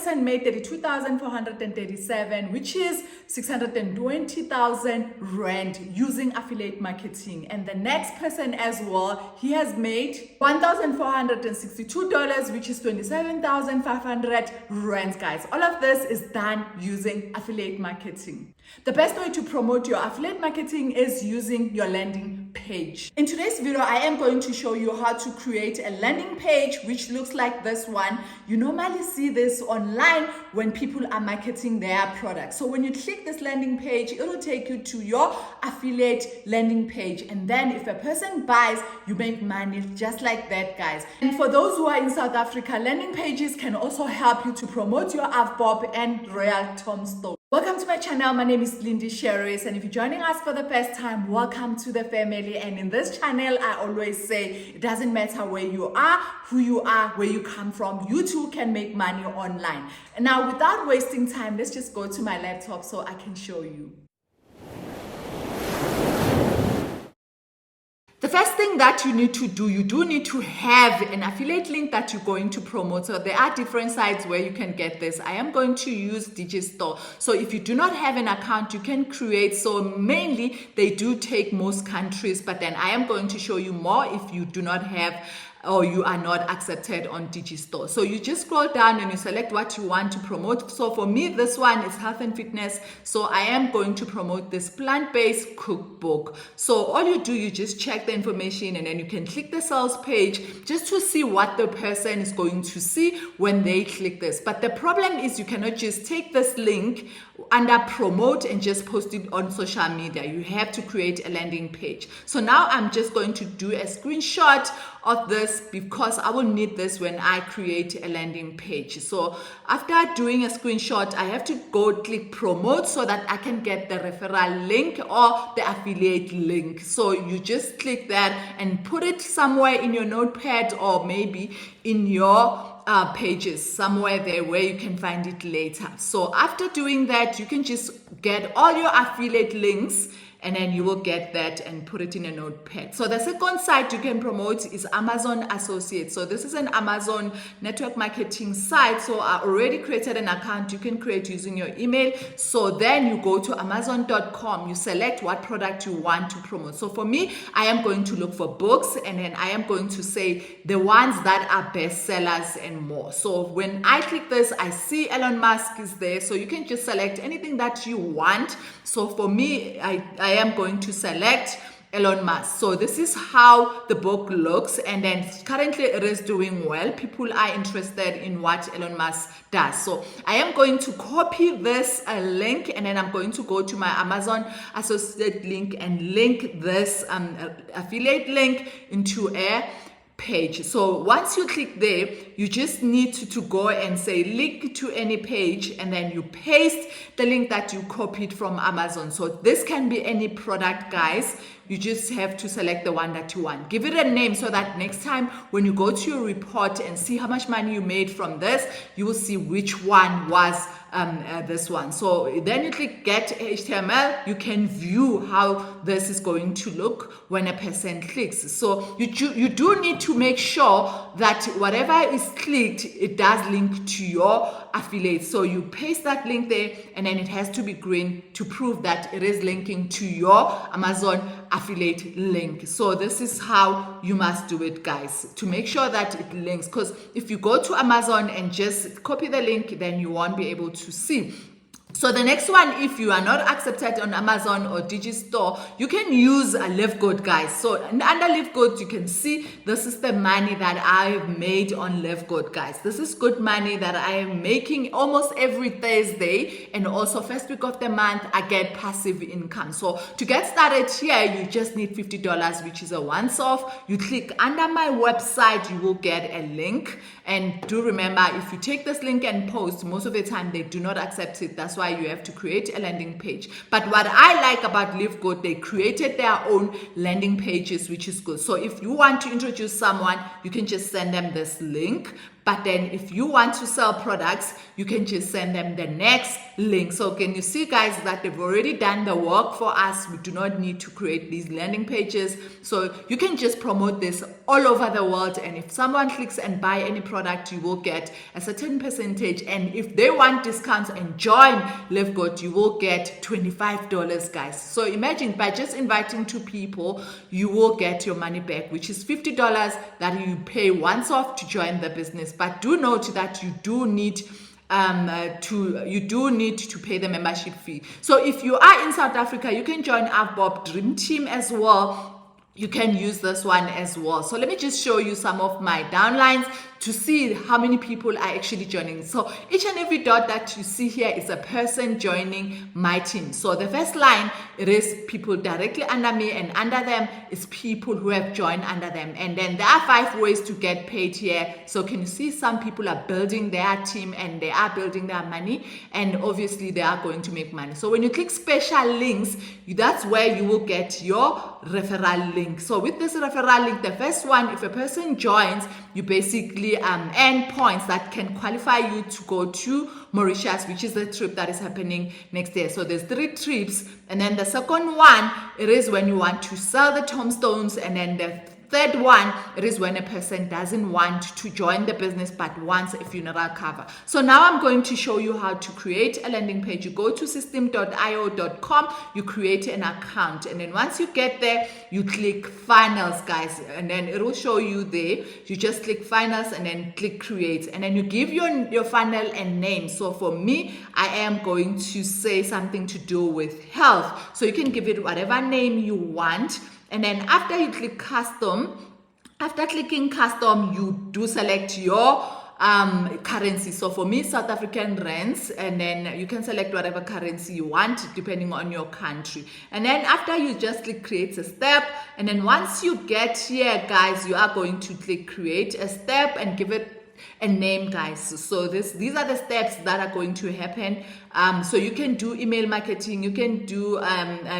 person made 32,437, which is 620,000 Rand using affiliate marketing. And the next person as well, he has made $1,462, which is 27,500 Rand, guys. All of this is done using affiliate marketing. The best way to promote your affiliate marketing is using your landing page. In today's video, I am going to show you how to create a landing page which looks like this one. You normally see this online when people are marketing their products. So when you click this landing page, it will take you to your affiliate landing page. And then if a person buys, you make money just like that, guys. And for those who are in South Africa, landing pages can also help you to promote your Avbob and Real tombstone. Welcome to my channel. My name is LindyShirries, and if you're joining us for the first time, welcome to the family. And in this channel, I always say it doesn't matter where you are, who you are, where you come from, you too can make money online. And now, without wasting time, let's just go to my laptop so I can show you. The first thing that you need to do, you do need to have an affiliate link that you're going to promote. So there are different sites where you can get this. I am going to use Digistore. So if you do not have an account, you can create. So mainly they do take most countries, but then I am going to show you more if you do not have or you are not accepted on Digistore. So you just scroll down and you select what you want to promote. So for me, this one is health and fitness. So I am going to promote this plant-based cookbook. So all you do, you just check the information and then you can click the sales page just to see what the person is going to see when they click this. But the problem is you cannot just take this link under promote and just post it on social media. You have to create a landing page. So now I'm just going to do a screenshot of this because I will need this when I create a landing page. So after doing a screenshot, I have to go click promote so that I can get the referral link or the affiliate link. So you just click that and put it somewhere in your notepad or maybe in your pages somewhere there where you can find it later. So after doing that, you can just get all your affiliate links and then you will get that and put it in a notepad. So the second site you can promote is Amazon Associates. So this is an Amazon network marketing site. So I already created an account you can create using your email. So then you go to amazon.com, you select what product you want to promote. So for me, I am going to look for books and then I am going to say the ones that are bestsellers and more. So when I click this, I see Elon Musk is there. So you can just select anything that you want. So for me, I am going to select Elon Musk. So this is how the book looks, and then currently it is doing well. People are interested in what Elon Musk does. So I am going to copy this link and then I'm going to go to my Amazon associate link and link this affiliate link into a page. So once you click there, you just need to go and say link to any page and then you paste the link that you copied from Amazon. So this can be any product, guys. You just have to select the one that you want. Give it a name so that next time when you go to your report and see how much money you made from this, you will see which one was this one. So then you click get HTML, you can view how this is going to look when a person clicks. So you do need to make sure that whatever is clicked, it does link to your affiliate. So you paste that link there and then it has to be green to prove that it is linking to your Amazon affiliate link. So this is how you must do it, guys, to make sure that it links, because if you go to Amazon and just copy the link, then you won't be able to see. So the next one, if you are not accepted on Amazon or Digistore, you can use a Live Good, guys. So under Live Good, you can see this is the money that I've made on Live Good, guys. This is good money that I am making almost every Thursday, and also first week of the month, I get passive income. So to get started here, you just need $50, which is a once-off. You click under my website, you will get a link. And do remember, if you take this link and post, most of the time they do not accept it. That's why you have to create a landing page. But what I like about Live Good, they created their own landing pages, which is good. So if you want to introduce someone, you can just send them this link. But then if you want to sell products, you can just send them the next link. So can you see, guys, that they've already done the work for us? We do not need to create these landing pages. So you can just promote this all over the world, and if someone clicks and buy any product, you will get a certain percentage, and if they want discounts and join Live Good, you will get $25, guys. So imagine, by just inviting 2 people, you will get your money back, which is $50 that you pay once off to join the business. But do note that you do need to pay the membership fee. So if you are in South Africa, you can join Avbob Dream Team as well. You can use this one as well. So let me just show you some of my downlines to see how many people are actually joining. So each and every dot that you see here is a person joining my team. So the first line, it is people directly under me, and under them is people who have joined under them. And then there are 5 ways to get paid here. So can you see some people are building their team and they are building their money, and obviously they are going to make money. So when you click special links, that's where you will get your referral link. So with this referral link, the first one, if a person joins, you basically earn points that can qualify you to go to Mauritius, which is the trip that is happening next year. So there's 3 trips, and then the second one, it is when you want to sell the tombstones, and then the third one, it is when a person doesn't want to join the business but wants a funeral cover. So now I'm going to show you how to create a landing page. You go to system.io.com, you create an account, and then once you get there, you click finals, guys, and then it will show you there. You just click finals and then click create, and then you give your funnel a name. So for me, I am going to say something to do with health. So you can give it whatever name you want. And then after you click custom, after clicking custom, you do select your currency. So for me, South African rands, and then you can select whatever currency you want depending on your country. And then after you just click create a step, and then once you get here, guys, you are going to click create a step and give it a name, guys. So these are the steps that are going to happen. So you can do email marketing, you can do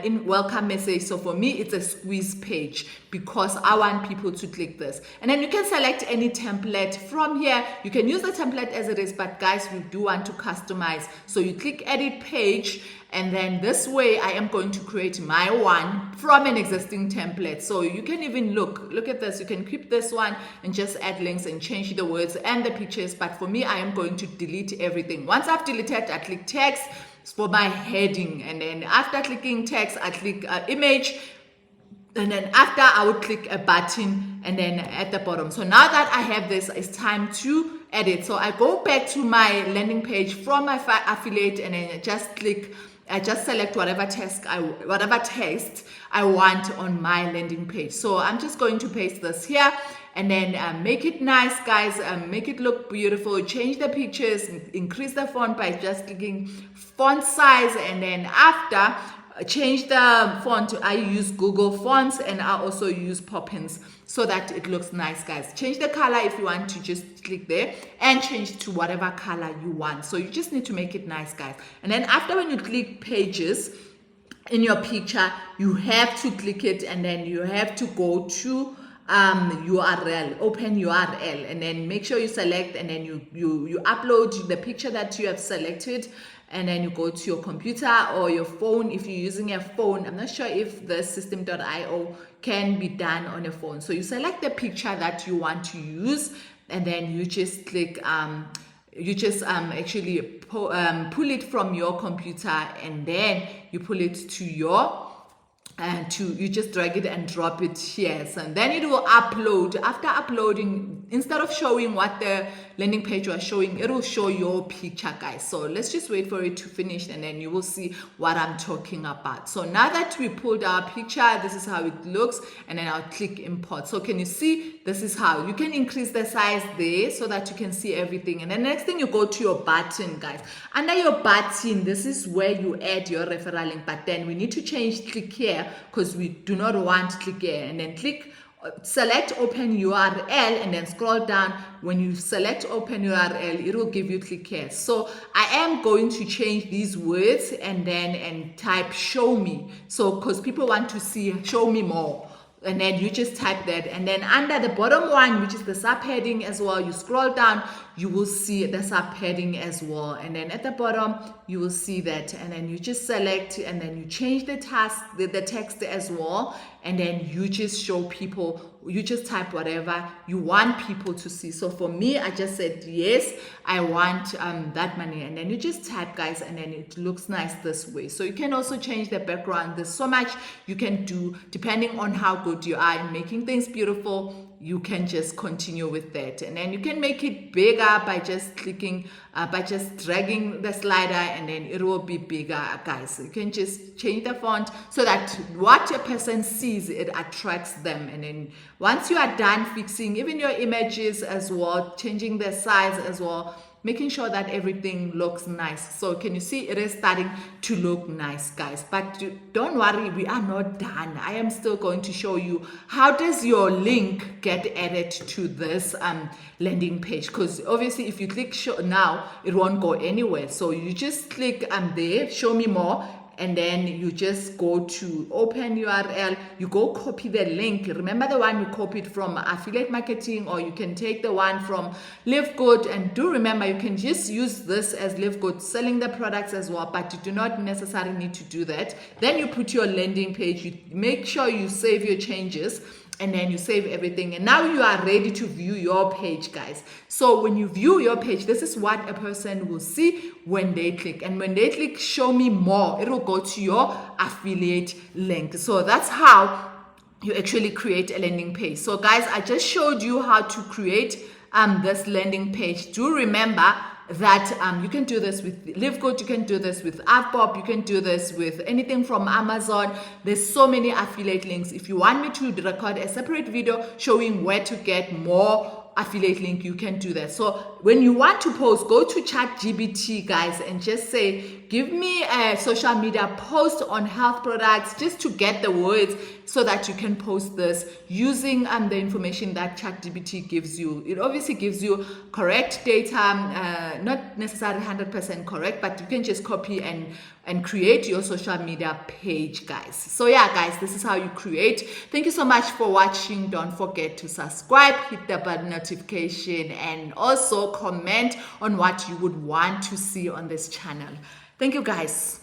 in welcome message. So for me, it's a squeeze page because I want people to click this. And then you can select any template from here. You can use the template as it is, but guys, we do want to customize. So you click edit page, and then this way I am going to create my one from an existing template. So you can even look at this. You can keep this one and just add links and change the words and the pictures. But for me, I am going to delete everything. Once I've deleted, I click text for my heading. And then after clicking text, I click image. And then after, I would click a button and then at the bottom. So now that I have this, it's time to edit. So I go back to my landing page from my affiliate, and then I just select whatever text I want on my landing page. So I'm just going to paste this here, and then make it nice, guys, make it look beautiful, change the pictures, increase the font by just clicking font size, and then after, change the font. I use Google Fonts, and I also use Poppins so that it looks nice, guys. Change the color if you want to, just click there and change to whatever color you want. So you just need to make it nice, guys. And then after, when you click pages in your picture, you have to click it, and then you have to go to URL, open URL, and then make sure you select, and then you upload the picture that you have selected, and then you go to your computer or your phone. If you're using a phone, I'm not sure if the system.io can be done on a phone. So you select the picture that you want to use, and then you just click actually pull it from your computer, and then you pull it to your you just drag it and drop it here. So then it will upload. After uploading, instead of showing what the landing page was showing, it will show your picture, guys. So let's just wait for it to finish, and then you will see what I'm talking about. So now that we pulled our picture, this is how it looks, and then I'll click import. So can you see, this is how you can increase the size there so that you can see everything. And then next thing, you go to your button, guys. Under your button, this is where you add your referral link, but then we need to change click here because we do not want click here, and then select open URL, and then scroll down. When you select open URL, it will give you click here. So I am going to change these words and type show me. So because people want to see show me more. and then you just type that, and then under the bottom one, which is the subheading as well, you scroll down, you will see the subheading as well, and then at the bottom you will see that, and then you just select, and then you change the text as well, and then you just show people, you just type whatever you want people to see. So for me, I just said yes, I want that money, and then you just type, guys, and then it looks nice this way. So you can also change the background. There's so much you can do depending on how good you are in making things beautiful. You can just continue with that, and then you can make it bigger by just clicking, by just dragging the slider, and then it will be bigger, guys. So you can just change the font so that what a person sees, it attracts them. And then once you are done fixing even your images as well, changing the size as well, making sure that everything looks nice. So can you see it is starting to look nice, guys? But don't worry, we are not done. I am still going to show you how does your link get added to this landing page, because obviously if you click show now, it won't go anywhere. So you just click there, show me more, and then you just go to open URL, you go copy the link. Remember the one you copied from affiliate marketing, or you can take the one from Live Good. And do remember, you can just use this as Live Good, selling the products as well, but you do not necessarily need to do that. Then you put your landing page, you make sure you save your changes, and then you save everything, and now you are ready to view your page, guys. So when you view your page, this is what a person will see when they click, and when they click show me more, it will go to your affiliate link. So that's how you actually create a landing page. So guys, I just showed you how to create this landing page. Do remember that you can do this with Live Good, you can do this with Avbob, you can do this with anything from Amazon. There's so many affiliate links. If you want me to record a separate video showing where to get more affiliate link, you can do that. So when you want to post, go to ChatGPT, guys, and just say, give me a social media post on health products, just to get the words so that you can post this using the information that ChatGPT gives you. It obviously gives you correct data, not necessarily 100% correct, but you can just copy and create your social media page, guys. So yeah, guys, this is how you create. Thank you so much for watching. Don't forget to subscribe, hit the bell notification, and also comment on what you would want to see on this channel. Thank you, guys.